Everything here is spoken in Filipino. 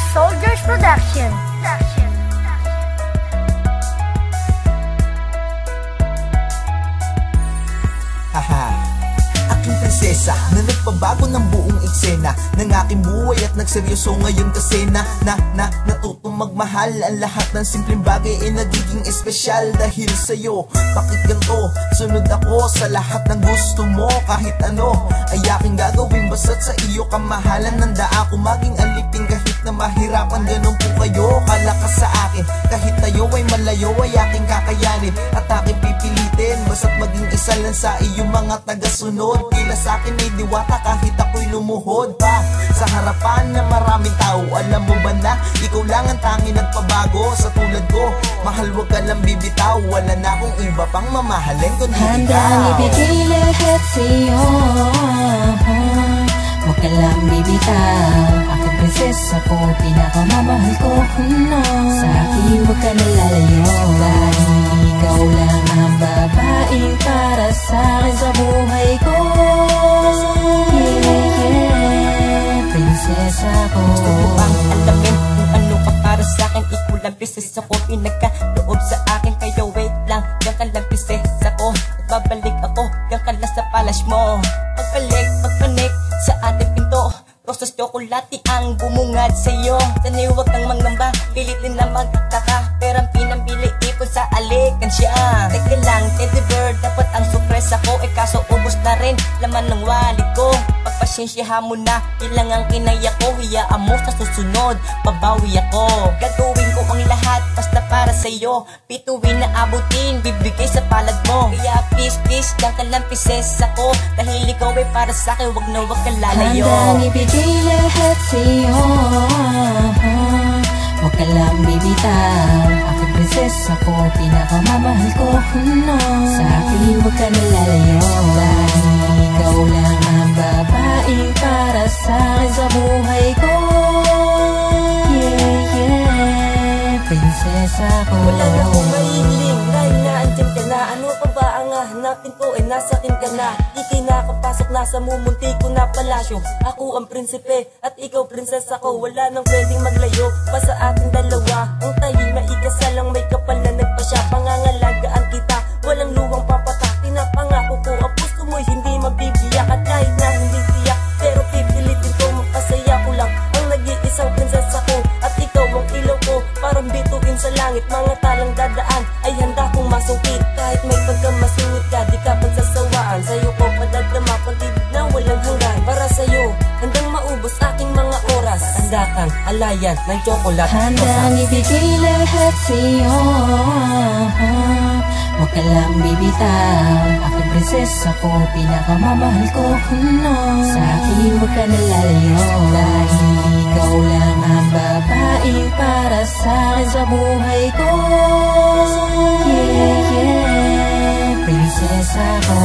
Soldiers Production. Haha, aking prinsesa na nagpabago ng buong eksena ng aking buhay at nagseryoso ngayon kasi natutong magmahal. Ang lahat ng simpleng bagay ay nagiging espesyal dahil sa'yo. Bakit ganito? Sunod ako sa lahat ng gusto mo. Kahit ano ay aking gagawin basta't sa iyo kamahalan. Nanda ako maging alipin kahit na mahirapan. Ganun po kayo kalakas sa akin. Kahit tayo ay malayo ay aking kakayanin at aking pipilitin basta't maging isa lang sa iyong mga tagasunod. Tila sa akin ay diwata kahit ako'y lumuhod pa sa harapan ng maraming tao. Alam mo ba na ikaw lang ang tanging nagpabago sa tulad ko? Mahal, wag ka lang bibitaw. Wala na akong iba pang mamahalin kundi ikaw. Handang ibigay lahat sa'yo, wag ka lang bibitaw. Aking prinsesa ko, pinakamamahal ko, no. Sa akin wag ka nalalayo, dahil ikaw lang ang babaeng para sa akin sa buhay ko. Yeah, yeah, prinsesa ko. Gusto mo bang alamin kung ano ka para sa akin? Ikaw lang prinsesa ko, pinagkaloob sa akin. Kaya wait lang, yan ka lang prinsesa ko. At babalik ako, yan ka lang sa palace mo. Pagpanik sa ating pinto, rosas tsokolate ang bumungad sa'yo. Sana'y huwag kang mangamba, pilitin na magtaka. Perang pinambili ipon sa alikansya. Teka lang, teddy bird, dapat ang surprise ako. Kaso ubos na rin, laman ng wallet ko. Pagpasensyahan mo na, ilang ang kinaya ko. Hiyaan mo sa susunod, babawi ako. Gagawin ko ang lahat, basta para sa'yo. Pituwin na abutin, bibigay sa palad mo. Kaya please, lang ka lang prinsesa ko. Dahil ikaw ay para sa'kin, wag na wag ka lalayo. Handang ibigay lahat sa'yo, wag ka lang bibitaw. Aking prinsesa ko, pinakamamahal ko, no. Sa akin wag ka nalalayo, dahil ikaw lang ang babaeng para sa akin sa buhay ko. Yeah, yeah, prinsesa ko. Wala na akong mahihiling dahil naandyan ka na. Ano pa ba ang hahanapin ko? Ay nasa akin ka na. Ika'y nakapasok na sa mumunti ko na palasyo. Ako ang prinsipe at ikaw prinsesa ko. Wala nang pwedeng maglayo pa sa ating dalawa. Ang tayo na ikasalang may kapal na nagpasya. Pangangalagaan kita, walang luwang papatak. Pinapangako ko ang puso mo'y hindi mabibiyak. At kahit na hindi tiyak, pero pipilitin ko, mapasaya ko lang ang nag-iisang prinsesa ko. At ikaw ang ilaw ko, parang bituin sa langit. Mga talang dadaan ay handa kong masungkit. Kahit may pagkamasungit ka, di ka pagsasawaan. Sa'yo ko padadama, pag-ibig na walang hanggan. Para sa'yo, handang maubos aking mga oras. Handa kang alayan ng tsokolate. Handang ibigay lahat sa'yo, wag ka lang bibitaw. Aking prinsesa ko, pinakamamahal ko, no. Sa akin wag ka nalalayo, dahil ikaw lang ang babaeng para sa akin sa buhay ko. Yeah, yeah, prinsesa ko.